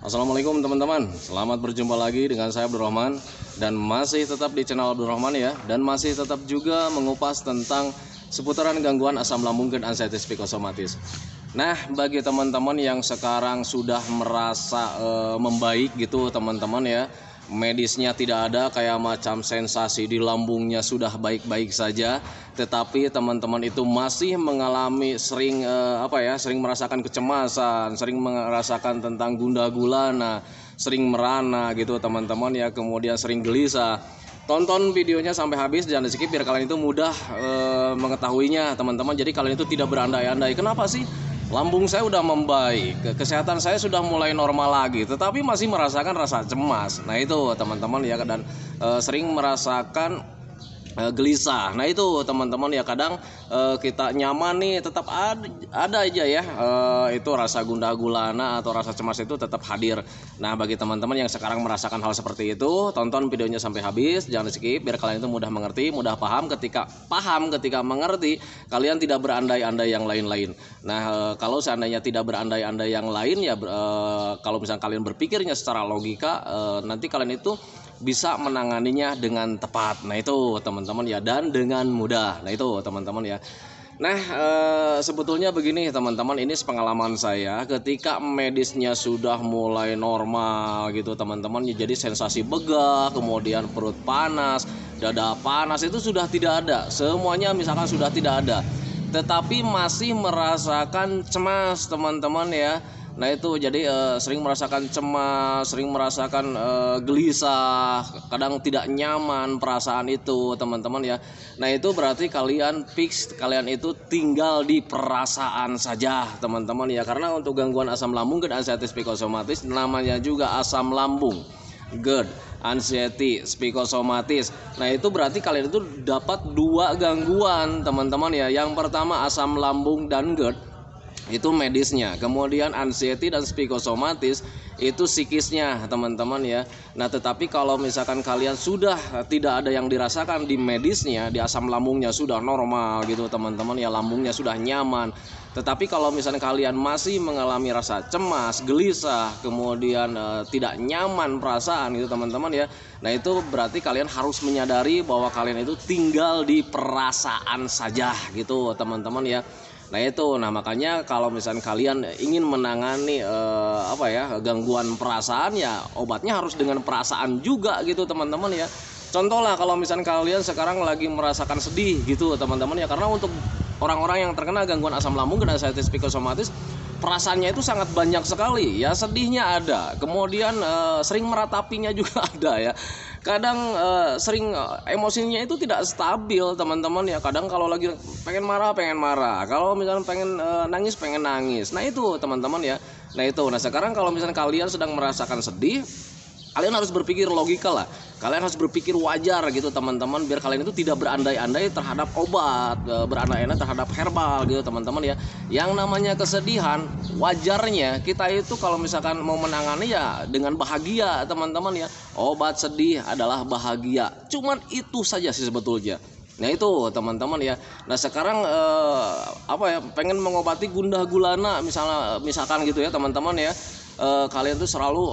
Assalamualaikum teman-teman, selamat berjumpa lagi dengan saya Abdurrahman. Dan masih tetap di channel Abdurrahman ya. Dan masih tetap juga mengupas tentang seputaran gangguan asam lambung dan anxiety psikosomatis. Nah, bagi teman-teman yang sekarang sudah merasa membaik gitu teman-teman ya, medisnya tidak ada, kayak macam sensasi di lambungnya sudah baik-baik saja, tetapi teman-teman itu masih mengalami sering merasakan kecemasan, sering merasakan tentang gundah gulana, sering merana gitu teman-teman ya, kemudian sering gelisah. Tonton videonya sampai habis, jangan di skip biar kalian itu mudah mengetahuinya teman-teman. Jadi kalian itu tidak berandai-andai, kenapa sih lambung saya udah membaik, kesehatan saya sudah mulai normal lagi, tetapi masih merasakan rasa cemas. Nah itu teman-teman ya, dan sering merasakan gelisah. Nah itu teman-teman ya, kadang kita nyaman nih, tetap ada aja ya itu rasa gundah gulana atau rasa cemas itu tetap hadir. Nah bagi teman-teman yang sekarang merasakan hal seperti itu, tonton videonya sampai habis, jangan di skip biar kalian itu mudah mengerti, mudah paham. Ketika mengerti, kalian tidak berandai-andai yang lain-lain. Nah kalau seandainya tidak berandai-andai yang lain ya, kalau misalnya kalian berpikirnya secara logika, nanti kalian itu bisa menanganinya dengan tepat. Nah itu teman-teman ya, dan dengan mudah. Nah itu teman-teman ya. Nah sebetulnya begini teman-teman, ini pengalaman saya ketika medisnya sudah mulai normal gitu teman-teman ya. Jadi sensasi begah, kemudian perut panas, dada panas itu sudah tidak ada. Semuanya misalkan sudah tidak ada, tetapi masih merasakan cemas teman-teman ya. Nah itu jadi sering merasakan cemas, sering merasakan gelisah, kadang tidak nyaman perasaan itu teman-teman ya. Nah itu berarti kalian itu tinggal di perasaan saja teman-teman ya. Karena untuk gangguan asam lambung dan anxiety psikosomatis, namanya juga asam lambung, GERD, anxiety psikosomatis. Nah itu berarti kalian itu dapat dua gangguan teman-teman ya. Yang pertama asam lambung dan GERD itu medisnya, kemudian anxiety dan psikosomatis itu psikisnya teman-teman ya. Nah tetapi kalau misalkan kalian sudah tidak ada yang dirasakan di medisnya, di asam lambungnya sudah normal gitu teman-teman ya, lambungnya sudah nyaman, tetapi kalau misalnya kalian masih mengalami rasa cemas, gelisah, kemudian tidak nyaman perasaan gitu teman-teman ya, nah itu berarti kalian harus menyadari bahwa kalian itu tinggal di perasaan saja gitu teman-teman ya. Nah itu, nah makanya kalau misalnya kalian ingin menangani gangguan perasaan ya, obatnya harus dengan perasaan juga gitu teman-teman ya. Contoh lah, kalau misalnya kalian sekarang lagi merasakan sedih gitu teman-teman ya, karena untuk orang-orang yang terkena gangguan asam lambung dan anxiety psikosomatis, perasaannya itu sangat banyak sekali ya. Sedihnya ada, kemudian sering meratapinya juga ada ya. Kadang sering emosinya itu tidak stabil teman-teman ya. Kadang kalau lagi pengen marah, kalau misalnya pengen nangis. Nah itu teman-teman ya. Nah itu, nah sekarang kalau misalnya kalian sedang merasakan sedih, kalian harus berpikir logika lah. Kalian harus berpikir wajar gitu teman-teman, biar kalian itu tidak berandai-andai terhadap obat, berandai-andai terhadap herbal gitu teman-teman ya. Yang namanya kesedihan, wajarnya kita itu kalau misalkan mau menangani ya dengan bahagia teman-teman ya. Obat sedih adalah bahagia, cuman itu saja sih sebetulnya. Nah itu teman-teman ya. Nah sekarang pengen mengobati gundah gulana misalkan gitu ya teman-teman ya. Kalian tuh selalu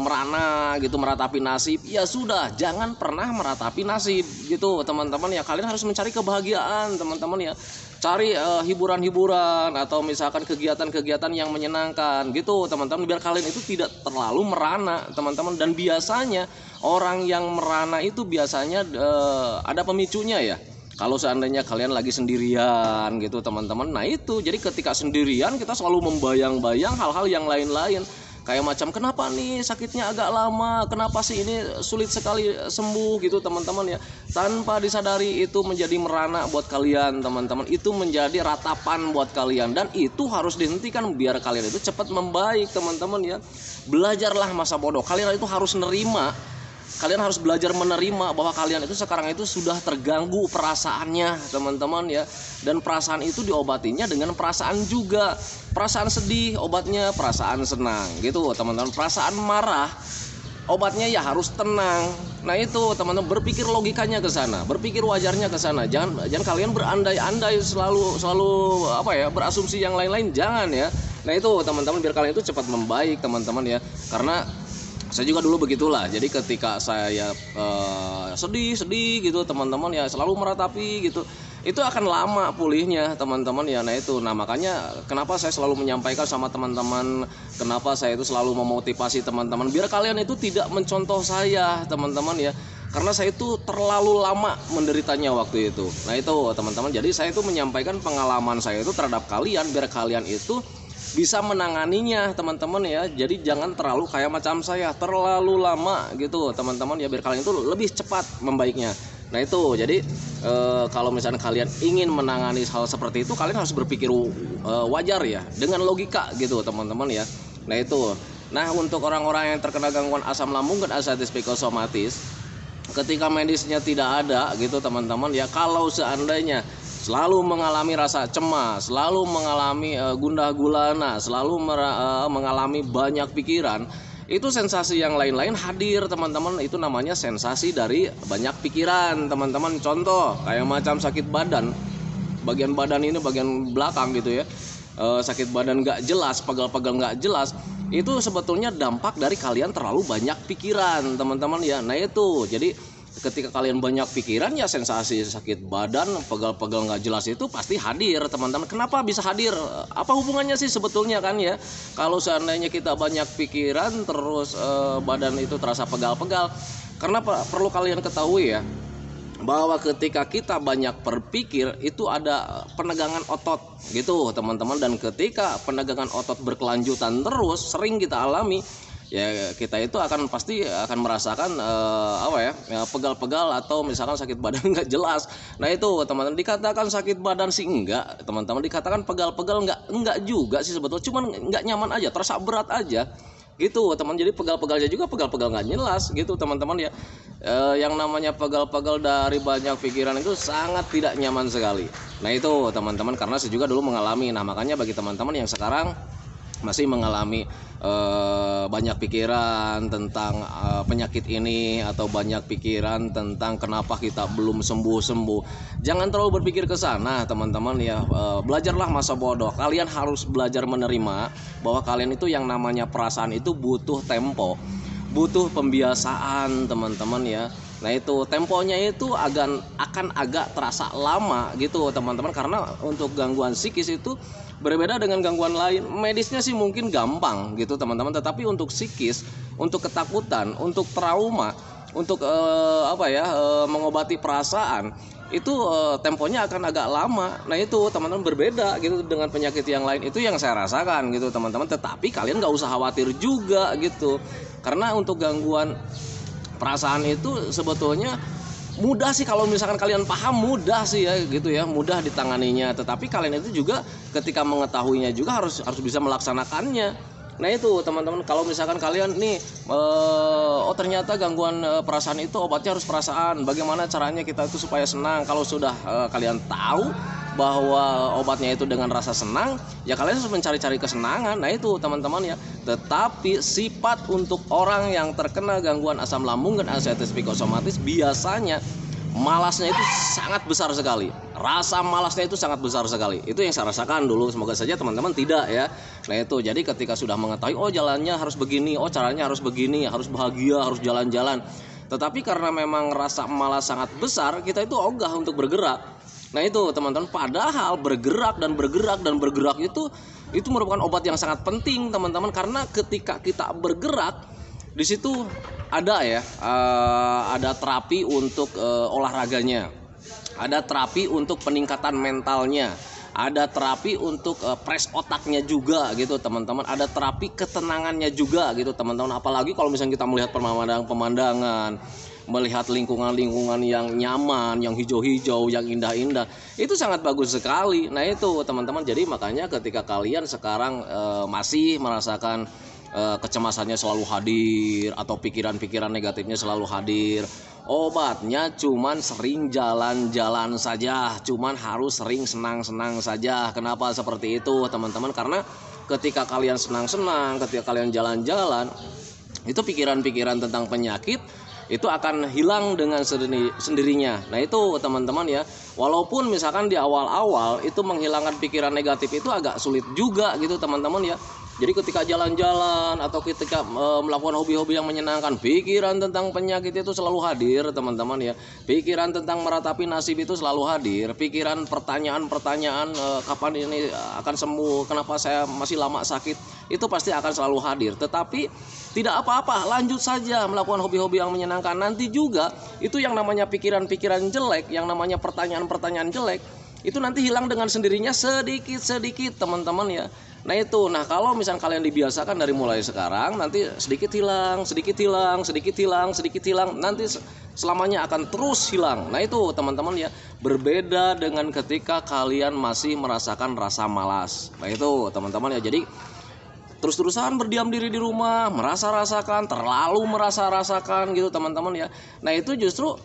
merana gitu, meratapi nasib. Ya sudah, jangan pernah meratapi nasib gitu teman-teman ya. Kalian harus mencari kebahagiaan teman-teman ya. Cari hiburan-hiburan atau misalkan kegiatan-kegiatan yang menyenangkan gitu teman-teman, biar kalian itu tidak terlalu merana teman-teman. Dan biasanya orang yang merana itu biasanya ada pemicunya ya. Kalau seandainya kalian lagi sendirian gitu teman-teman, nah itu jadi ketika sendirian kita selalu membayang-bayang hal-hal yang lain-lain, kayak macam kenapa nih sakitnya agak lama, kenapa sih ini sulit sekali sembuh gitu teman-teman ya. Tanpa disadari itu menjadi merana buat kalian teman-teman, itu menjadi ratapan buat kalian, dan itu harus dihentikan biar kalian itu cepat membaik teman-teman ya. Belajarlah masa bodoh, kalian itu harus nerima. Kalian harus belajar menerima bahwa kalian itu sekarang itu sudah terganggu perasaannya teman-teman ya. Dan perasaan itu diobatinya dengan perasaan juga. Perasaan sedih obatnya perasaan senang gitu teman-teman. Perasaan marah obatnya ya harus tenang. Nah itu teman-teman, berpikir logikanya ke sana, berpikir wajarnya ke sana. Jangan kalian berandai-andai selalu berasumsi yang lain-lain, jangan ya. Nah itu teman-teman, biar kalian itu cepat membaik teman-teman ya. Karena saya juga dulu begitulah. Jadi ketika saya sedih gitu teman-teman ya, selalu meratapi gitu, itu akan lama pulihnya teman-teman ya. Nah itu, nah makanya kenapa saya selalu menyampaikan sama teman-teman, kenapa saya itu selalu memotivasi teman-teman biar kalian itu tidak mencontoh saya teman-teman ya. Karena saya itu terlalu lama menderitanya waktu itu. Nah itu teman-teman, jadi saya itu menyampaikan pengalaman saya itu terhadap kalian biar kalian itu bisa menanganinya teman-teman ya. Jadi jangan terlalu kayak macam saya, terlalu lama gitu teman-teman ya, biar kalian itu lebih cepat membaiknya. Nah itu, jadi kalau misalnya kalian ingin menangani hal seperti itu, kalian harus berpikir wajar ya, dengan logika gitu teman-teman ya. Nah itu, nah untuk orang-orang yang terkena gangguan asam lambung dan ascites psikosomatis, ketika medisnya tidak ada gitu teman-teman ya, kalau seandainya selalu mengalami rasa cemas, selalu mengalami gundah gulana, selalu mengalami banyak pikiran, itu sensasi yang lain-lain hadir teman-teman. Itu namanya sensasi dari banyak pikiran teman-teman. Contoh kayak macam sakit badan, bagian badan ini bagian belakang gitu ya, sakit badan nggak jelas, pegal-pegal nggak jelas, itu sebetulnya dampak dari kalian terlalu banyak pikiran teman-teman ya. Nah itu, jadi ketika kalian banyak pikiran ya, sensasi sakit badan, pegal-pegal nggak jelas itu pasti hadir teman-teman. Kenapa bisa hadir? Apa hubungannya sih sebetulnya kan ya? Kalau seandainya kita banyak pikiran terus badan itu terasa pegal-pegal, karena perlu kalian ketahui ya, bahwa ketika kita banyak berpikir itu ada penegangan otot gitu teman-teman. Dan ketika penegangan otot berkelanjutan terus sering kita alami ya, kita itu pasti akan merasakan pegal-pegal atau misalkan sakit badan nggak jelas. Nah itu teman-teman, dikatakan sakit badan sih enggak teman-teman, dikatakan pegal-pegal enggak juga sih sebetulnya, cuman nggak nyaman aja, terasa berat aja gitu teman. Jadi pegal-pegalnya juga pegal-pegal nggak jelas gitu teman-teman ya. Yang namanya pegal-pegal dari banyak pikiran itu sangat tidak nyaman sekali. Nah itu teman-teman, karena saya juga dulu mengalami. Nah makanya bagi teman-teman yang sekarang masih mengalami banyak pikiran tentang penyakit ini, atau banyak pikiran tentang kenapa kita belum sembuh-sembuh, jangan terlalu berpikir ke sana teman-teman ya. Belajarlah masa bodoh. Kalian harus belajar menerima bahwa kalian itu yang namanya perasaan itu butuh tempo, butuh pembiasaan teman-teman ya. Nah itu temponya itu akan agak terasa lama gitu teman-teman, karena untuk gangguan psikis itu berbeda dengan gangguan lain. Medisnya sih mungkin gampang gitu teman-teman, tetapi untuk psikis, untuk ketakutan, untuk trauma, untuk mengobati perasaan itu temponya akan agak lama. Nah itu teman-teman, berbeda gitu dengan penyakit yang lain. Itu yang saya rasakan gitu teman-teman. Tetapi kalian nggak usah khawatir juga gitu, karena untuk gangguan perasaan itu sebetulnya mudah sih. Kalau misalkan kalian paham, mudah sih ya gitu ya, mudah ditanganinya. Tetapi kalian itu juga ketika mengetahuinya juga harus bisa melaksanakannya. Nah itu teman-teman, kalau misalkan kalian nih ternyata gangguan perasaan itu obatnya harus perasaan, bagaimana caranya kita itu supaya senang. Kalau sudah kalian tahu bahwa obatnya itu dengan rasa senang, ya kalian harus mencari-cari kesenangan. Nah itu teman-teman ya. Tetapi sifat untuk orang yang terkena gangguan asam lambung dan ascites psikosomatis, biasanya malasnya itu sangat besar sekali. Rasa malasnya itu sangat besar sekali. Itu yang saya rasakan dulu. Semoga saja teman-teman tidak ya. Nah itu, jadi ketika sudah mengetahui jalannya harus begini, caranya harus begini, harus bahagia, harus jalan-jalan, tetapi karena memang rasa malas sangat besar, kita itu ogah untuk bergerak. Nah itu teman-teman, padahal bergerak itu merupakan obat yang sangat penting teman-teman. Karena ketika kita bergerak, di situ ada terapi untuk olahraganya, ada terapi untuk peningkatan mentalnya, ada terapi untuk press otaknya juga gitu teman-teman, ada terapi ketenangannya juga gitu teman-teman. Apalagi kalau misalnya kita melihat pemandangan, melihat lingkungan yang nyaman, yang hijau-hijau, yang indah-indah, itu sangat bagus sekali. Nah itu teman-teman, jadi makanya ketika kalian sekarang masih merasakan kecemasannya selalu hadir, atau pikiran-pikiran negatifnya selalu hadir, obatnya cuman sering jalan-jalan saja, cuman harus sering senang-senang saja. Kenapa seperti itu teman-teman? Karena ketika kalian senang-senang, ketika kalian jalan-jalan, itu pikiran-pikiran tentang penyakit itu akan hilang dengan sendirinya. Nah itu teman-teman ya, walaupun misalkan di awal-awal itu menghilangkan pikiran negatif itu agak sulit juga gitu teman-teman ya. Jadi ketika jalan-jalan atau ketika melakukan hobi-hobi yang menyenangkan, pikiran tentang penyakit itu selalu hadir teman-teman ya. Pikiran tentang meratapi nasib itu selalu hadir. Pikiran pertanyaan-pertanyaan kapan ini akan sembuh, kenapa saya masih lama sakit, itu pasti akan selalu hadir. Tetapi tidak apa-apa, lanjut saja melakukan hobi-hobi yang menyenangkan. Nanti juga itu yang namanya pikiran-pikiran jelek, yang namanya pertanyaan-pertanyaan jelek, itu nanti hilang dengan sendirinya sedikit-sedikit teman-teman ya. Nah itu, nah kalau misalnya kalian dibiasakan dari mulai sekarang, nanti sedikit hilang, sedikit hilang, sedikit hilang, sedikit hilang, nanti selamanya akan terus hilang. Nah itu teman-teman ya, berbeda dengan ketika kalian masih merasakan rasa malas. Nah itu teman-teman ya, jadi terus-terusan berdiam diri di rumah, merasa-rasakan, terlalu merasa-rasakan gitu teman-teman ya. Nah itu justru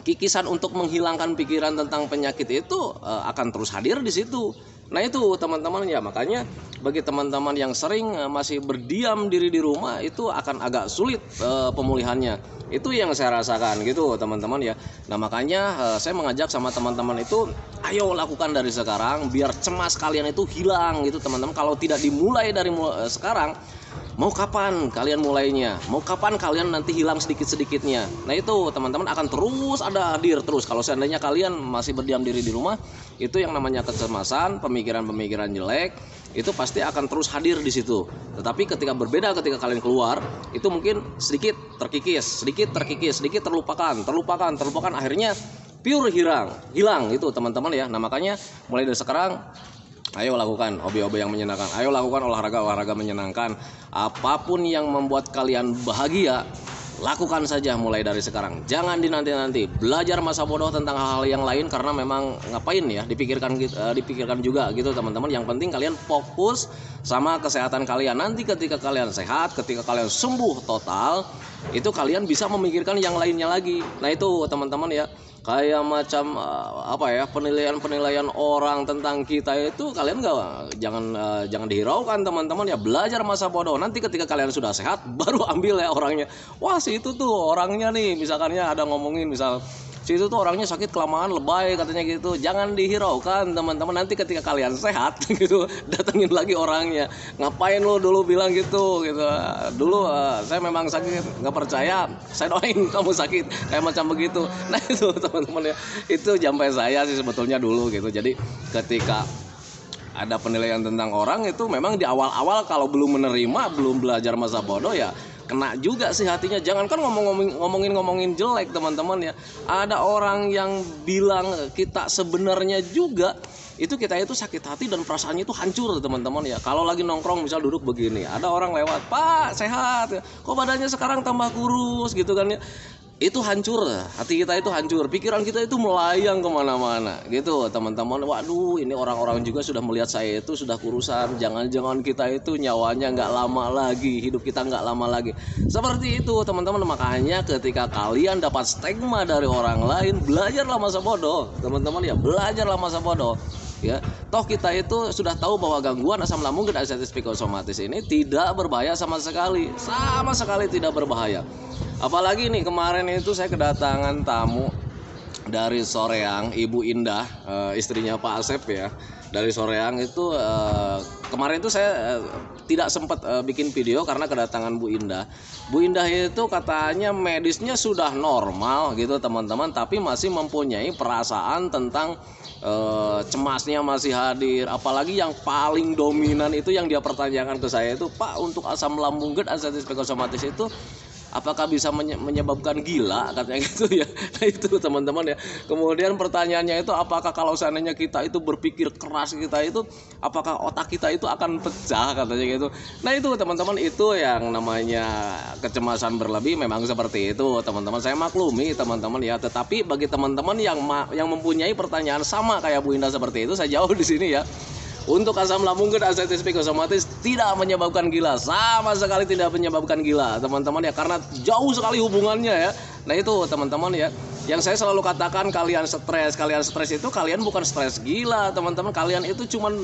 kikisan untuk menghilangkan pikiran tentang penyakit itu akan terus hadir di situ. Nah itu teman-teman ya, makanya bagi teman-teman yang sering masih berdiam diri di rumah itu akan agak sulit pemulihannya. Itu yang saya rasakan gitu teman-teman ya. Nah makanya saya mengajak sama teman-teman itu, ayo lakukan dari sekarang biar cemas kalian itu hilang gitu teman-teman. Kalau tidak dimulai dari sekarang, mau kapan kalian mulainya? Mau kapan kalian nanti hilang sedikit-sedikitnya? Nah itu teman-teman akan terus ada hadir terus. Kalau seandainya kalian masih berdiam diri di rumah, itu yang namanya kecemasan, pemikiran-pemikiran jelek, itu pasti akan terus hadir di situ. Tetapi ketika berbeda, ketika kalian keluar, itu mungkin sedikit terkikis, sedikit terkikis, sedikit terlupakan, akhirnya pure hilang itu teman-teman ya. Nah makanya mulai dari sekarang, ayo lakukan hobi-hobi yang menyenangkan. Ayo lakukan olahraga menyenangkan. Apapun yang membuat kalian bahagia, lakukan saja mulai dari sekarang. Jangan dinanti-nanti. Belajar masa bodoh tentang hal-hal yang lain, karena memang ngapain ya dipikirkan juga gitu teman-teman. Yang penting kalian fokus sama kesehatan kalian. Nanti ketika kalian sehat, ketika kalian sembuh total, itu kalian bisa memikirkan yang lainnya lagi. Nah itu teman-teman ya. Kayak macam penilaian orang tentang kita itu kalian jangan dihiraukan teman-teman ya. Belajar masa bodoh, nanti ketika kalian sudah sehat baru ambil ya orangnya. Wah si itu tuh orangnya nih, misalkannya ada ngomongin misal si itu tuh orangnya sakit kelamaan lebay katanya gitu, jangan dihiraukan teman-teman. Nanti ketika kalian sehat gitu datengin lagi orangnya, ngapain lo dulu bilang gitu dulu saya memang sakit, nggak percaya, saya doain kamu sakit kayak macam begitu. Nah itu teman-teman ya, itu jampai saya sih sebetulnya dulu gitu. Jadi ketika ada penilaian tentang orang itu memang di awal-awal kalau belum menerima, belum belajar masa bodoh ya kena juga sih hatinya. Jangankan ngomongin jelek teman-teman ya, ada orang yang bilang kita sebenarnya juga kita itu sakit hati dan perasaannya itu hancur teman-teman ya. Kalau lagi nongkrong misal duduk begini, ada orang lewat, "Pak sehat, kok badannya sekarang tambah kurus," gitu kan ya. Itu hancur, hati kita itu hancur, pikiran kita itu melayang kemana-mana gitu teman-teman. Waduh, ini orang-orang juga sudah melihat saya itu sudah kurusan, jangan-jangan kita itu nyawanya nggak lama lagi, hidup kita nggak lama lagi, seperti itu teman-teman. Makanya ketika kalian dapat stigma dari orang lain, belajarlah masa bodoh teman-teman ya, belajarlah masa bodoh ya. Toh kita itu sudah tahu bahwa gangguan asam lambung dan ascites psikosomatis ini tidak berbahaya sama sekali tidak berbahaya. Apalagi nih kemarin itu saya kedatangan tamu dari Soreang, Ibu Indah, istrinya Pak Asep ya. Dari Soreang itu kemarin itu saya tidak sempat bikin video karena kedatangan Bu Indah. Bu Indah itu katanya medisnya sudah normal gitu teman-teman, tapi masih mempunyai perasaan tentang cemasnya masih hadir. Apalagi yang paling dominan itu yang dia pertanyakan ke saya itu, "Pak, untuk asam lambung dan ascites psikosomatis itu apakah bisa menyebabkan gila?" katanya gitu ya. Nah itu teman-teman ya. Kemudian pertanyaannya itu, apakah kalau seandainya kita itu berpikir keras, kita itu apakah otak kita itu akan pecah katanya gitu. Nah itu teman-teman, itu yang namanya kecemasan berlebih memang seperti itu teman-teman. Saya maklumi teman-teman ya. Tetapi bagi teman-teman yang mempunyai pertanyaan sama kayak Bu Indah seperti itu, saya jawab di sini ya. Untuk asam lambung dan ascites psikosomatis tidak menyebabkan gila, sama sekali tidak menyebabkan gila teman-teman ya, karena jauh sekali hubungannya ya. Nah itu teman-teman ya, yang saya selalu katakan, kalian stres itu kalian bukan stres gila teman-teman, kalian itu cuman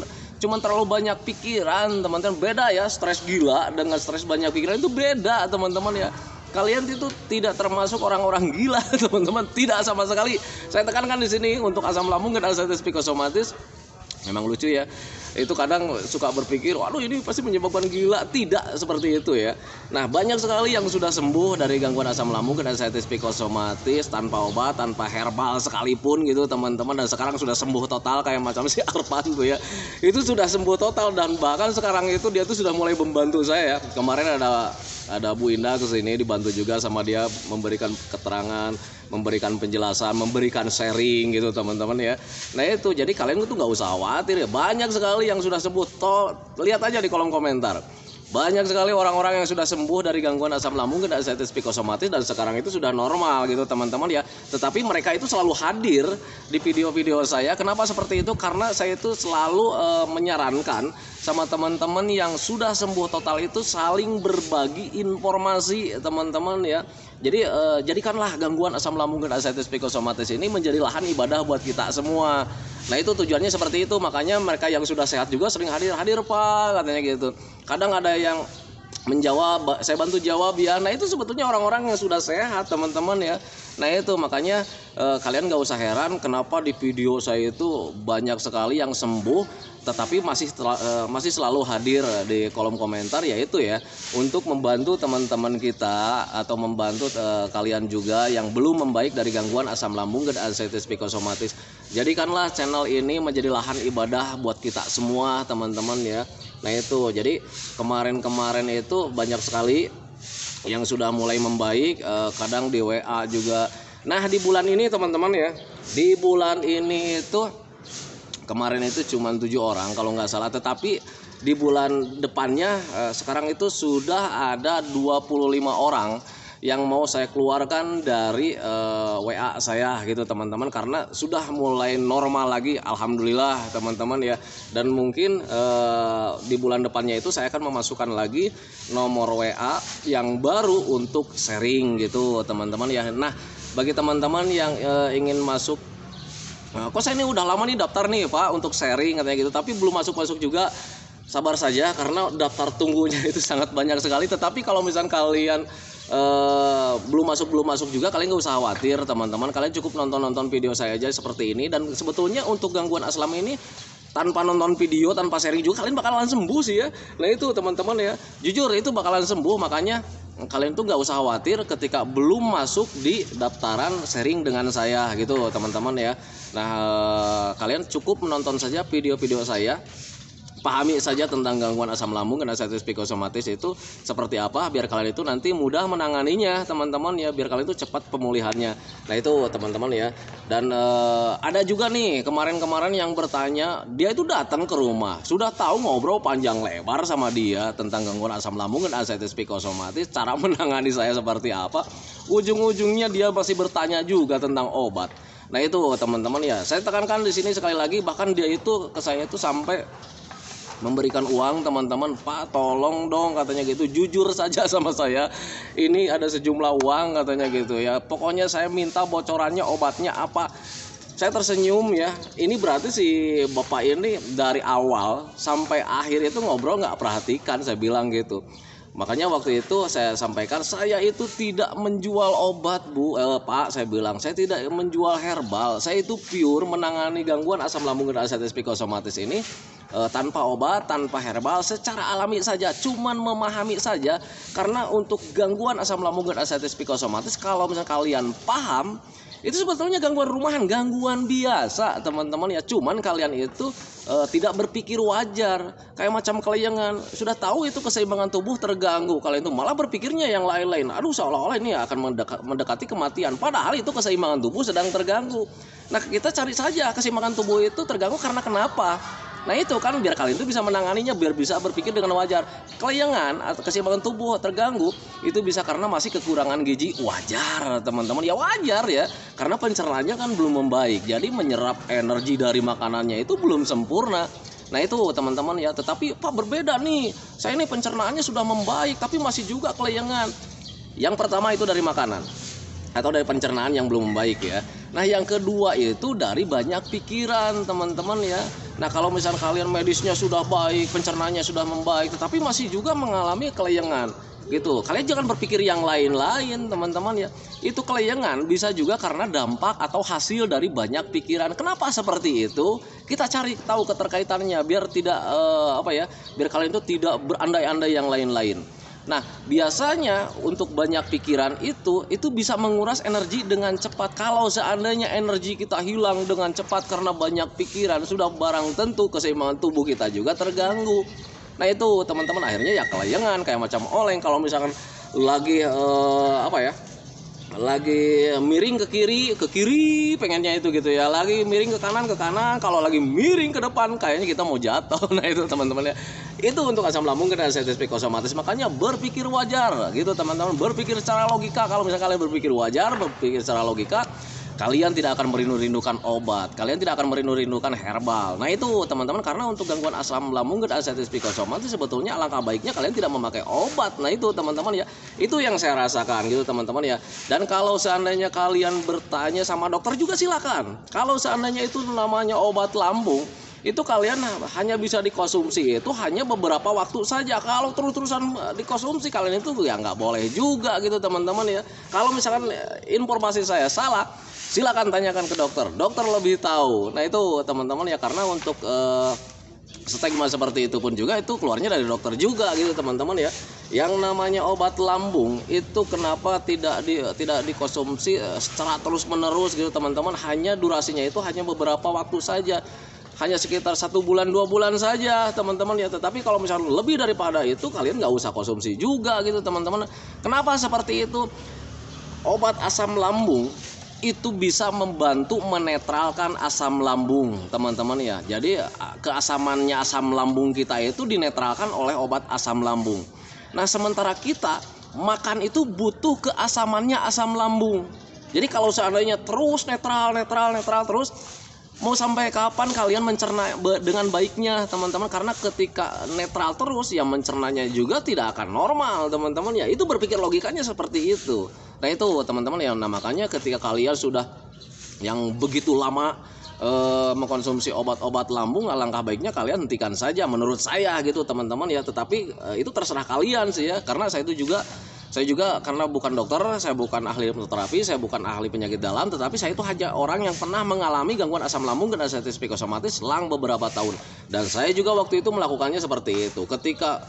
terlalu banyak pikiran teman-teman. Beda ya, stres gila dengan stres banyak pikiran itu beda teman-teman ya. kalian itu tidak termasuk orang-orang gila teman-teman, tidak sama sekali. Saya tekankan di sini untuk asam lambung dan anestesi psikosomatis. Memang lucu ya, itu kadang suka berpikir, waduh ini pasti menyebabkan gila. Tidak seperti itu ya. Nah, banyak sekali yang sudah sembuh dari gangguan asam lambung dan anestesi psikosomatis tanpa obat, tanpa herbal sekalipun gitu teman-teman. Dan sekarang sudah sembuh total kayak macam si Arpan tuh ya. Itu sudah sembuh total dan bahkan sekarang itu dia tuh sudah mulai membantu saya ya. Kemarin ada Bu Indah kesini dibantu juga sama dia, memberikan keterangan, memberikan penjelasan, memberikan sharing gitu teman-teman ya. Nah itu, jadi kalian tuh nggak usah khawatir ya, banyak sekali yang sudah sembuh. Lihat aja di kolom komentar, banyak sekali orang-orang yang sudah sembuh dari gangguan asam lambung dan anestesi psikosomatis dan sekarang itu sudah normal gitu teman-teman ya. Tetapi mereka itu selalu hadir di video-video saya. Kenapa seperti itu? Karena saya itu selalu menyarankan sama teman-teman yang sudah sembuh total itu saling berbagi informasi teman-teman ya. Jadi jadikanlah gangguan asam lambung dan anestesi psikosomatis ini menjadi lahan ibadah buat kita semua. Nah itu tujuannya seperti itu, makanya mereka yang sudah sehat juga sering hadir Pak katanya gitu. Kadang ada yang menjawab, saya bantu jawab ya. Nah itu sebetulnya orang-orang yang sudah sehat teman-teman ya. Nah itu makanya kalian gak usah heran kenapa di video saya itu banyak sekali yang sembuh tetapi masih selalu hadir di kolom komentar, yaitu ya untuk membantu teman-teman kita atau membantu kalian juga yang belum membaik dari gangguan asam lambung dan anestesi psikosomatis. Jadikanlah channel ini menjadi lahan ibadah buat kita semua teman-teman ya. Nah itu, jadi kemarin itu banyak sekali yang sudah mulai membaik, kadang di WA juga. Nah di bulan ini teman-teman ya, di bulan ini itu kemarin itu cuma 7 orang kalau nggak salah, tetapi di bulan depannya sekarang itu sudah ada 25 orang yang mau saya keluarkan dari WA saya gitu teman-teman, karena sudah mulai normal lagi alhamdulillah teman-teman ya. Dan mungkin di bulan depannya itu saya akan memasukkan lagi nomor WA yang baru untuk sharing gitu teman-teman ya. Nah bagi teman-teman yang ingin masuk, kok saya ini udah lama nih daftar nih Pak untuk sharing katanya gitu, tapi belum masuk juga, sabar saja karena daftar tunggunya itu sangat banyak sekali. Tetapi kalau misalnya kalian belum masuk juga, kalian nggak usah khawatir teman-teman. Kalian cukup nonton video saya aja seperti ini. Dan sebetulnya untuk gangguan asam ini tanpa nonton video, tanpa sharing juga kalian bakalan sembuh sih ya. Nah itu teman-teman ya, jujur itu bakalan sembuh. Makanya kalian tuh nggak usah khawatir ketika belum masuk di daftaran sharing dengan saya gitu teman-teman ya. Nah kalian cukup menonton saja video-video saya, pahami saja tentang gangguan asam lambung dan anestesi psikosomatis itu seperti apa, biar kalian itu nanti mudah menanganinya teman-teman ya, biar kalian itu cepat pemulihannya. Nah itu teman-teman ya. Dan ada juga nih kemarin yang bertanya, dia itu datang ke rumah, sudah tahu ngobrol panjang lebar sama dia tentang gangguan asam lambung dan anestesi psikosomatis, cara menangani saya seperti apa, ujung-ujungnya dia masih bertanya juga tentang obat. Nah itu teman-teman ya, saya tekankan di sini sekali lagi, bahkan dia itu ke saya itu sampai memberikan uang teman-teman, Pak tolong dong katanya gitu, jujur saja sama saya, ini ada sejumlah uang katanya gitu ya, pokoknya saya minta bocorannya obatnya apa. Saya tersenyum ya, ini berarti si bapak ini dari awal sampai akhir itu ngobrol nggak perhatikan, saya bilang gitu. Makanya waktu itu saya sampaikan, saya itu tidak menjual obat Pak, saya bilang saya tidak menjual herbal, saya itu pure menangani gangguan asam lambung dan anestesi psikosomatis ini tanpa obat, tanpa herbal, secara alami saja, cuman memahami saja. Karena untuk gangguan asam lambung dan anestesi psikosomatis, kalau misalnya kalian paham, itu sebetulnya gangguan rumahan, gangguan biasa teman-teman ya. Cuman kalian itu tidak berpikir wajar, kayak macam kelayangan, sudah tahu itu keseimbangan tubuh terganggu, kalian itu malah berpikirnya yang lain-lain. Aduh seolah-olah ini akan mendekati kematian, padahal itu keseimbangan tubuh sedang terganggu. Nah kita cari saja keseimbangan tubuh itu terganggu karena kenapa. Nah itu kan biar kalian itu bisa menanganinya, biar bisa berpikir dengan wajar. Kelayangan atau keseimbangan tubuh terganggu itu bisa karena masih kekurangan gizi, wajar teman-teman ya, wajar ya, karena pencernaannya kan belum membaik, jadi menyerap energi dari makanannya itu belum sempurna. Nah itu teman-teman ya. Tetapi Pak berbeda nih, saya ini pencernaannya sudah membaik tapi masih juga kelayangan. Yang pertama itu dari makanan atau dari pencernaan yang belum membaik ya. Nah yang kedua itu dari banyak pikiran teman-teman ya. Nah kalau misalnya kalian medisnya sudah baik, pencernaannya sudah membaik, tetapi masih juga mengalami kelayangan, gitu. Kalian jangan berpikir yang lain-lain teman-teman ya. Itu kelayangan bisa juga karena dampak atau hasil dari banyak pikiran. Kenapa seperti itu? Kita cari tahu keterkaitannya biar tidak biar kalian itu tidak berandai-andai yang lain-lain. Nah, biasanya untuk banyak pikiran itu bisa menguras energi dengan cepat. Kalau seandainya energi kita hilang dengan cepat karena banyak pikiran, sudah barang tentu keseimbangan tubuh kita juga terganggu. Nah, itu teman-teman akhirnya ya kelayangan kayak macam oleng. Kalau misalkan lagi lagi miring ke kiri pengennya itu gitu ya, lagi miring ke kanan, kalau lagi miring ke depan kayaknya kita mau jatuh. Nah itu teman-teman ya, itu untuk asam lambung dan anxiety psikosomatis. Makanya berpikir wajar gitu teman-teman, berpikir secara logika. Kalau misalnya kalian berpikir wajar, berpikir secara logika, kalian tidak akan merindu-rindukan obat, kalian tidak akan merindu-rindukan herbal. Nah itu teman-teman, karena untuk gangguan asam lambung dan anxiety psikosomatis sebetulnya alangkah baiknya kalian tidak memakai obat. Nah itu teman-teman ya, itu yang saya rasakan gitu teman-teman ya. Dan kalau seandainya kalian bertanya sama dokter juga silakan. Kalau seandainya itu namanya obat lambung, itu kalian hanya bisa dikonsumsi itu hanya beberapa waktu saja. Kalau terus-terusan dikonsumsi kalian itu ya nggak boleh juga gitu teman-teman ya. Kalau misalkan informasi saya salah, silakan tanyakan ke dokter. Dokter lebih tahu. Nah itu teman-teman ya, karena untuk stigma seperti itu pun juga itu keluarnya dari dokter juga gitu teman-teman ya. Yang namanya obat lambung itu kenapa tidak dikonsumsi secara terus-menerus gitu teman-teman. Hanya durasinya itu hanya beberapa waktu saja. Hanya sekitar 1 bulan 2 bulan saja teman-teman ya. Tetapi kalau misalnya lebih daripada itu kalian nggak usah konsumsi juga gitu teman-teman. Kenapa seperti itu? Obat asam lambung itu bisa membantu menetralkan asam lambung teman-teman ya. Jadi keasamannya asam lambung kita itu dinetralkan oleh obat asam lambung. Nah sementara kita makan itu butuh keasamannya asam lambung. Jadi kalau seandainya terus netral terus, mau sampai kapan kalian mencerna dengan baiknya teman-teman? Karena ketika netral terus ya mencernanya juga tidak akan normal teman-teman ya. Itu berpikir logikanya seperti itu. Nah itu teman-teman ya, nah makanya ketika kalian sudah yang begitu lama mengkonsumsi obat-obat lambung, alangkah baiknya kalian hentikan saja menurut saya gitu teman-teman ya. Tetapi itu terserah kalian sih ya, karena saya juga karena bukan dokter, saya bukan ahli hipnoterapi, saya bukan ahli penyakit dalam, tetapi saya itu hanya orang yang pernah mengalami gangguan asam lambung dan anxiety psikosomatis selang beberapa tahun. Dan saya juga waktu itu melakukannya seperti itu. Ketika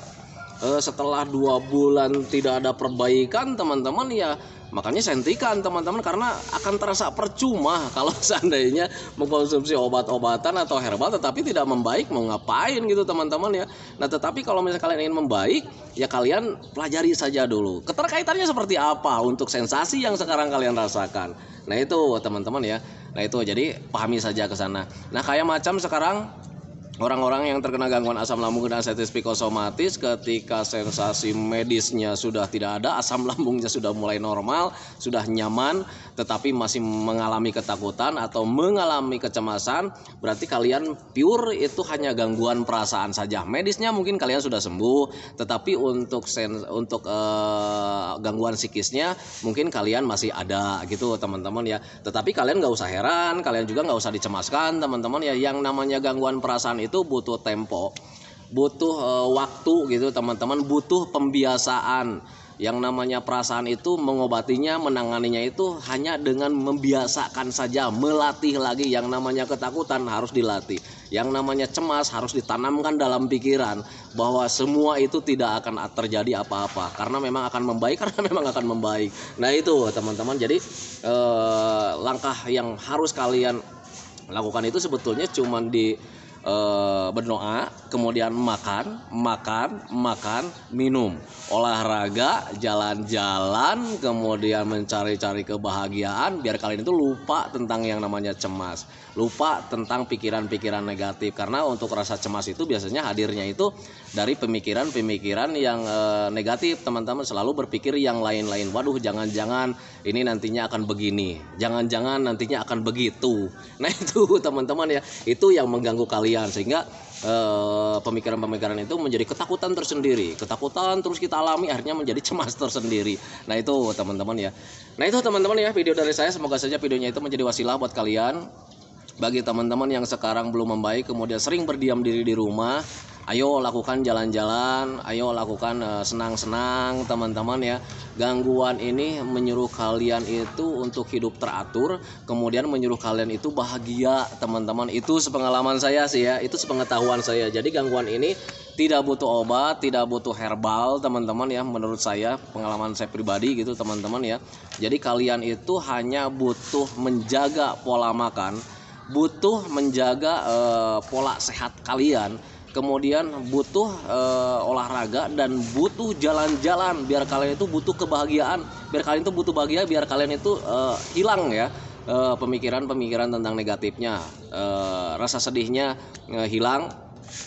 setelah 2 bulan tidak ada perbaikan teman-teman ya, makanya saya hentikan teman-teman, karena akan terasa percuma kalau seandainya mengkonsumsi obat-obatan atau herbal tetapi tidak membaik, mau ngapain gitu teman-teman ya. Nah tetapi kalau misalnya kalian ingin membaik ya kalian pelajari saja dulu keterkaitannya seperti apa untuk sensasi yang sekarang kalian rasakan. Nah itu teman-teman ya, nah itu jadi pahami saja ke sana. Nah kayak macam sekarang orang-orang yang terkena gangguan asam lambung dan anxiety psikosomatis, ketika sensasi medisnya sudah tidak ada, asam lambungnya sudah mulai normal, sudah nyaman, tetapi masih mengalami ketakutan atau mengalami kecemasan, berarti kalian pure itu hanya gangguan perasaan saja. Medisnya mungkin kalian sudah sembuh, tetapi untuk gangguan psikisnya mungkin kalian masih ada gitu teman-teman ya. Tetapi kalian nggak usah heran, kalian juga nggak usah dicemaskan teman-teman ya. Yang namanya gangguan perasaan itu butuh tempo, butuh waktu gitu teman-teman, butuh pembiasaan. Yang namanya perasaan itu mengobatinya, menanganinya itu hanya dengan membiasakan saja, melatih lagi. Yang namanya ketakutan harus dilatih, yang namanya cemas harus ditanamkan dalam pikiran bahwa semua itu tidak akan terjadi apa-apa, karena memang akan membaik, Nah itu teman-teman, jadi langkah yang harus kalian lakukan itu sebetulnya cuma berdoa, kemudian makan, minum, olahraga, jalan-jalan, kemudian mencari-cari kebahagiaan, biar kalian itu lupa tentang yang namanya cemas, lupa tentang pikiran-pikiran negatif. Karena untuk rasa cemas itu biasanya hadirnya itu dari pemikiran-pemikiran yang negatif teman-teman. Selalu berpikir yang lain-lain, waduh jangan-jangan ini nantinya akan begini, jangan-jangan nantinya akan begitu. Nah itu teman-teman ya, itu yang mengganggu kalian, sehingga pemikiran-pemikiran itu menjadi ketakutan tersendiri, ketakutan terus kita alami, akhirnya menjadi cemas tersendiri. Nah itu teman-teman ya. Nah itu teman-teman ya, video dari saya, semoga saja videonya itu menjadi wasilah buat kalian. Bagi teman-teman yang sekarang belum membaik, kemudian sering berdiam diri di rumah, Ayo lakukan jalan-jalan, ayo lakukan senang-senang teman-teman ya. Gangguan ini menyuruh kalian itu untuk hidup teratur, kemudian menyuruh kalian itu bahagia teman-teman. Itu sepengalaman saya sih ya, itu sepengetahuan saya. Jadi gangguan ini tidak butuh obat, tidak butuh herbal teman-teman ya, menurut saya, pengalaman saya pribadi gitu teman-teman ya. Jadi kalian itu hanya butuh menjaga pola makan, butuh menjaga pola sehat kalian, kemudian butuh olahraga, dan butuh jalan-jalan. Biar kalian itu butuh kebahagiaan, biar kalian itu butuh bahagia, biar kalian itu hilang ya pemikiran-pemikiran tentang negatifnya, rasa sedihnya hilang.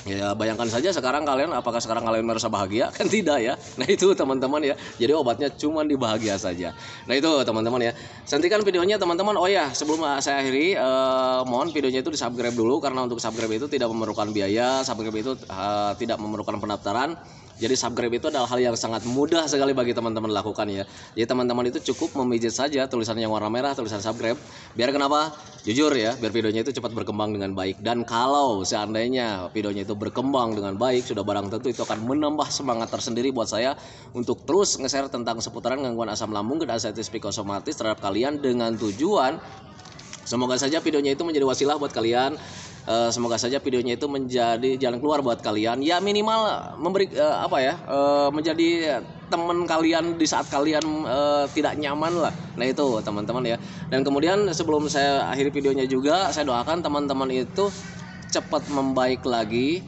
Ya bayangkan saja sekarang kalian, apakah sekarang kalian merasa bahagia? Kan tidak ya. Nah itu teman-teman ya, jadi obatnya cuma di bahagia saja. Nah itu teman-teman ya, hentikan videonya teman-teman. Oh ya, sebelum saya akhiri, mohon videonya itu di subscribe dulu, karena untuk subscribe itu tidak memerlukan biaya, subscribe itu tidak memerlukan pendaftaran. Jadi subscribe itu adalah hal yang sangat mudah sekali bagi teman-teman lakukan ya. Jadi teman-teman itu cukup memijit saja tulisan yang warna merah, tulisan subscribe. Biar kenapa? Jujur ya, biar videonya itu cepat berkembang dengan baik. Dan kalau seandainya videonya itu berkembang dengan baik, sudah barang tentu itu akan menambah semangat tersendiri buat saya untuk terus nge-share tentang seputaran gangguan asam lambung dan anxiety psikosomatis terhadap kalian, dengan tujuan semoga saja videonya itu menjadi wasilah buat kalian. Semoga saja videonya itu menjadi jalan keluar buat kalian. Ya minimal memberi menjadi teman kalian di saat kalian tidak nyaman lah. Nah itu teman-teman ya. Dan kemudian sebelum saya akhiri videonya juga, saya doakan teman-teman itu cepat membaik lagi,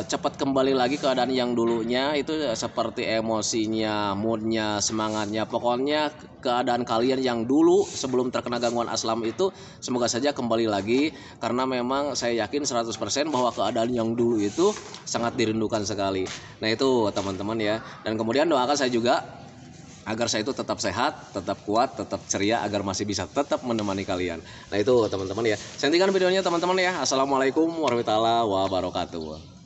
cepat kembali lagi keadaan yang dulunya, itu seperti emosinya, moodnya, semangatnya, pokoknya keadaan kalian yang dulu sebelum terkena gangguan asam itu semoga saja kembali lagi, karena memang saya yakin 100% bahwa keadaan yang dulu itu sangat dirindukan sekali. Nah itu teman-teman ya. Dan kemudian doakan saya juga agar saya itu tetap sehat, tetap kuat, tetap ceria, agar masih bisa tetap menemani kalian. Nah itu teman-teman ya. Hentikan videonya teman-teman ya. Assalamualaikum warahmatullahi wabarakatuh.